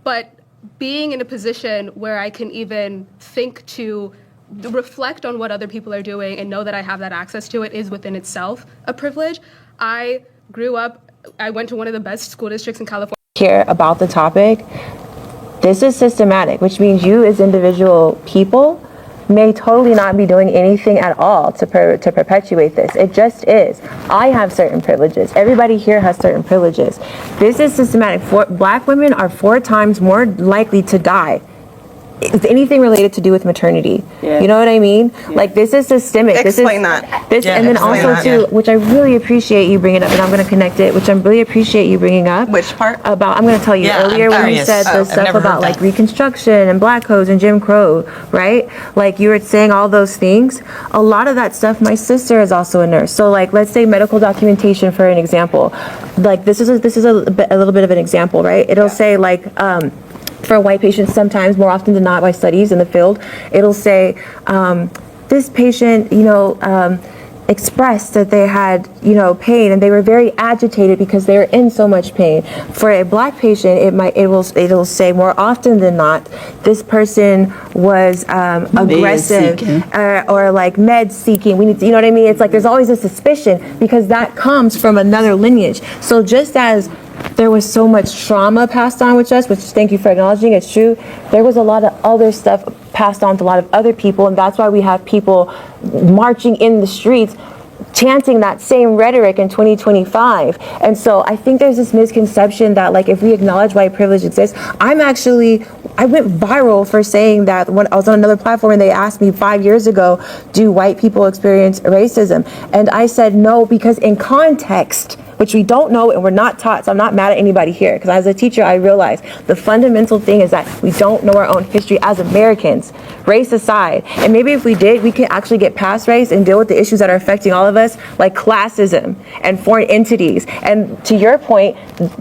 But being in a position where I can even think to reflect on what other people are doing and know that I have that access to it is within itself a privilege. I grew up, I went to one of the best school districts in California. Care about the topic. This is systematic, which means you as individual people may totally not be doing anything at all to perpetuate this. It just is. I have certain privileges. Everybody here has certain privileges. This is systematic. Black women are 4 times more likely to die with anything related to do with maternity. Yeah. You know what I mean? Yeah. Like, this is systemic. Explain that. This, yeah, and then also too, which I really appreciate you bringing up, and I'm going to connect it, which I really appreciate you bringing up. Which part? About, I'm going to tell you earlier when you said the stuff about like Reconstruction and Black codes and Jim Crow, right? Like, you were saying all those things. A lot of that stuff, my sister is also a nurse. So like, let's say medical documentation for an example. Like, this is a little bit of an example, right? It'll say like, for white patients, sometimes, more often than not, by studies in the field, it'll say, this patient, expressed that they had, pain, and they were very agitated because they were in so much pain. For a Black patient, it'll say more often than not, this person was aggressive or like med seeking. We need to, you know what I mean? It's like there's always a suspicion because that comes from another lineage. So just as there was so much trauma passed on with us, which thank you for acknowledging, it's true. There was a lot of other stuff passed on to a lot of other people, and that's why we have people marching in the streets chanting that same rhetoric in 2025. And so I think there's this misconception that like if we acknowledge white privilege exists, I went viral for saying that when I was on another platform and they asked me 5 years ago, do white people experience racism? And I said no, because in context, which we don't know and we're not taught, so I'm not mad at anybody here, because as a teacher I realize the fundamental thing is that we don't know our own history as Americans, race aside. And maybe if we did, we could actually get past race and deal with the issues that are affecting all of us, like classism and foreign entities. And to your point,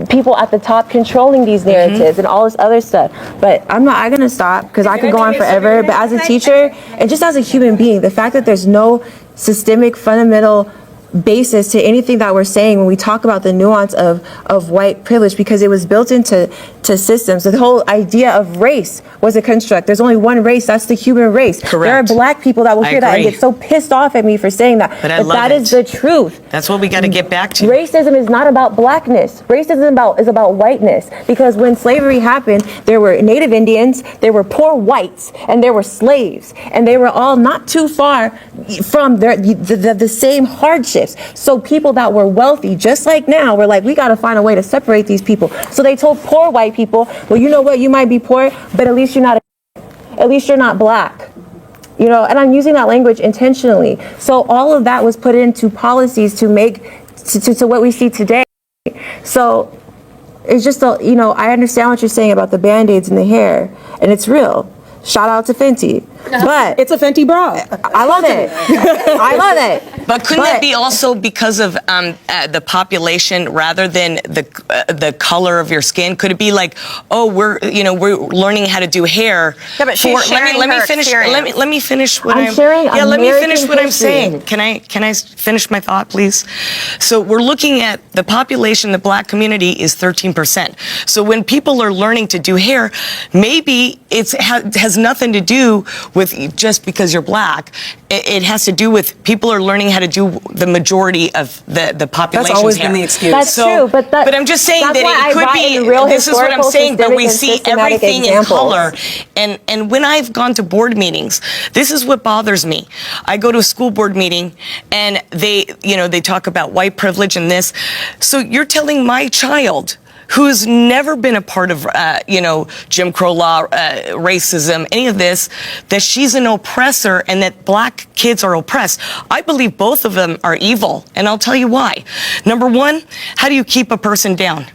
people at the top controlling these narratives and all this other stuff. But I'm gonna stop because I could go on forever. But as a teacher and just as a human being, the fact that there's no systemic fundamental basis to anything that we're saying when we talk about the nuance of white privilege, because it was built into systems. The whole idea of race was a construct. There's only one race, that's the human race. Correct. There are Black people that will hear that and get so pissed off at me for saying that. But that is the truth. That's what we got to get back to. Racism is not about Blackness. Racism is about whiteness. Because when slavery happened, there were Native Indians, there were poor whites, and there were slaves. And they were all not too far from the same hardships. So people that were wealthy, just like now, were like, we got to find a way to separate these people. So they told poor white people, well, you know what, you might be poor, but at least you're not Black. And I'm using that language intentionally. So all of that was put into policies to make to what we see today. So it's just, I understand what you're saying about the Band-Aids in the hair, and it's real. Shout out to Fenty. But it's a Fenty bra. I love it. I love it. But couldn't it be also because of the population rather than the color of your skin? Could it be like, oh, we're learning how to do hair? Yeah, but she's sharing let me her finish. experience. Let me finish what I'm sharing. Yeah, let me finish what I'm history. saying. Can I finish my thought, please? So we're looking at the population. The Black community is 13%. So when people are learning to do hair, maybe it has nothing to do with just because you're Black. It has to do with people are learning how to do the majority of the population's That's always hair. been the excuse. That's true, but I'm just saying that it could be. This is what I'm saying. But we see everything in color, and when I've gone to board meetings, this is what bothers me. I go to a school board meeting, and they talk about white privilege and this. So you're telling my child, who's never been a part of, Jim Crow law, racism, any of this, that she's an oppressor and that Black kids are oppressed. I believe both of them are evil, and I'll tell you why. Number one, how do you keep a person down?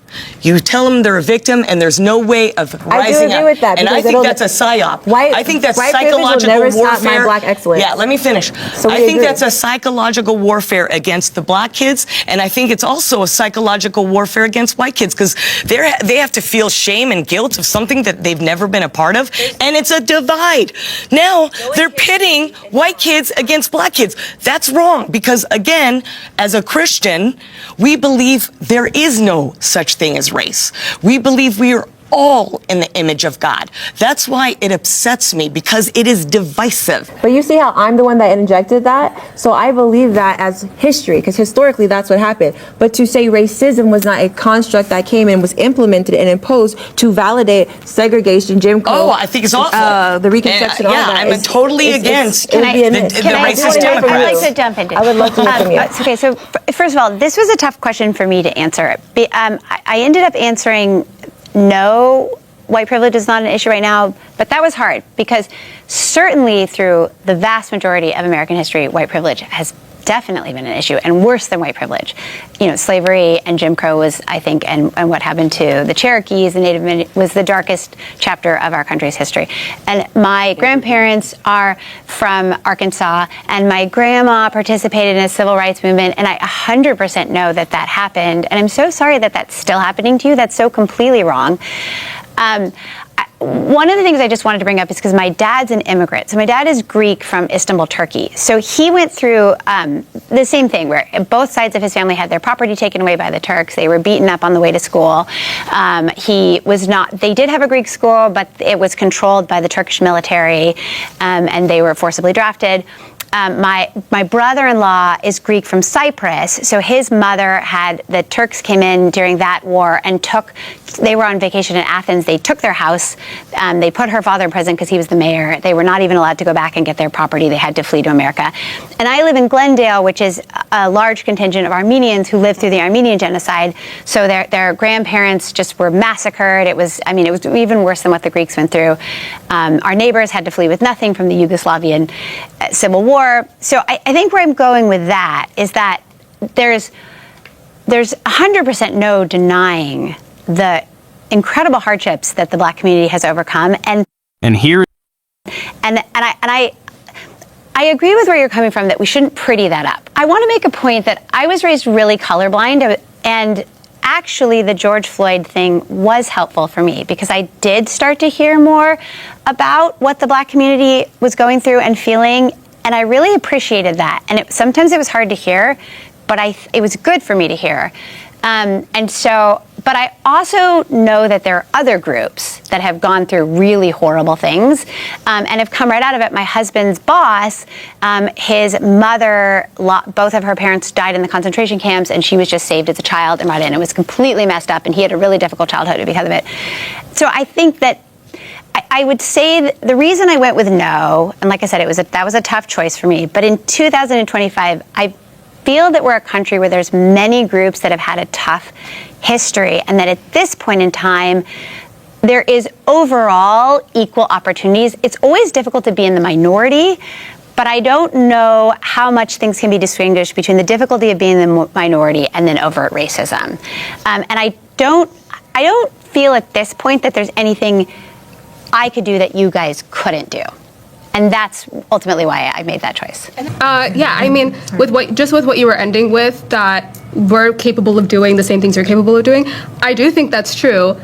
You tell them they're a victim, and there's no way of rising up. I do agree with that. And I think that's a psyop. I think that's psychological warfare. My Black excellence. Yeah, let me finish. So I think that's a psychological warfare against the Black kids, and I think it's also a psychological warfare against white kids, because they have to feel shame and guilt of something that they've never been a part of, and it's a divide. Now they're pitting white kids against Black kids. That's wrong, because again, as a Christian, we believe there is no such thing as race. We believe we are all in the image of God. That's why it upsets me, because it is divisive. But you see how I'm the one that injected that? So I believe that as history, because historically that's what happened. But to say racism was not a construct that came and was implemented and imposed to validate segregation, Jim Crow. Oh, I think it's awful. The Reconstruction, all that. I'm totally against the racist I'd like to jump into. I would love to hear from you. Okay, so first of all, this was a tough question for me to answer. I ended up answering no. White privilege is not an issue right now, but that was hard because certainly through the vast majority of American history, white privilege has definitely been an issue, and worse than white privilege. You know, slavery and Jim Crow was, I think, and what happened to the Cherokees, the Native, was the darkest chapter of our country's history. And my grandparents are from Arkansas, and my grandma participated in a civil rights movement, and I 100% know that that happened. And I'm so sorry that that's still happening to you. That's so completely wrong. One of the things I just wanted to bring up is because my dad's an immigrant. So my dad is Greek from Istanbul, Turkey. So he went through the same thing where both sides of his family had their property taken away by the Turks. They were beaten up on the way to school. They did have a Greek school, but it was controlled by the Turkish military, and they were forcibly drafted. My brother-in-law is Greek from Cyprus, so his mother the Turks came in during that war and they were on vacation in Athens. They took their house. They put her father in prison because he was the mayor. They were not even allowed to go back and get their property. They had to flee to America. And I live in Glendale, which is a large contingent of Armenians who lived through the Armenian genocide. So their grandparents just were massacred. It was even worse than what the Greeks went through. Our neighbors had to flee with nothing from the Yugoslavian civil war. So I think where I'm going with that is that there's 100% no denying the incredible hardships that the Black community has overcome, and I agree with where you're coming from that we shouldn't pretty that up. I want to make a point that I was raised really colorblind, and actually the George Floyd thing was helpful for me because I did start to hear more about what the Black community was going through and feeling. And I really appreciated that. And sometimes it was hard to hear, but it was good for me to hear. But I also know that there are other groups that have gone through really horrible things and have come right out of it. My husband's boss, his mother, both of her parents died in the concentration camps, and she was just saved as a child and brought in. It was completely messed up, and he had a really difficult childhood because of it. So I think that I would say the reason I went with no, and like I said, that was a tough choice for me. But in 2025, I feel that we're a country where there's many groups that have had a tough history, and that at this point in time, there is overall equal opportunities. It's always difficult to be in the minority, but I don't know how much things can be distinguished between the difficulty of being in the minority and then overt racism. And I don't feel at this point that there's anything I could do that you guys couldn't do. And that's ultimately why I made that choice. With what you were ending with, that we're capable of doing the same things you're capable of doing, I do think that's true.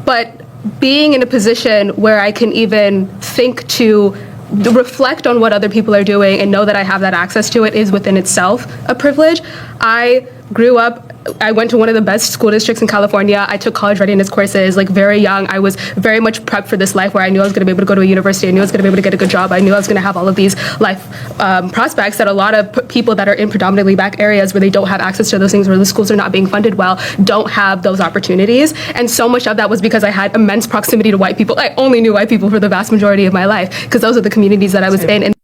But being in a position where I can even think to reflect on what other people are doing and know that I have that access to it is within itself a privilege. I went to one of the best school districts in California. I took college readiness courses very young. I was very much prepped for this life where I knew I was going to be able to go to a university. I knew I was going to be able to get a good job. I knew I was going to have all of these life prospects that a lot of people that are in predominantly Black areas where they don't have access to those things, where the schools are not being funded well, don't have those opportunities. And so much of that was because I had immense proximity to white people. I only knew white people for the vast majority of my life because those are the communities that I was in. And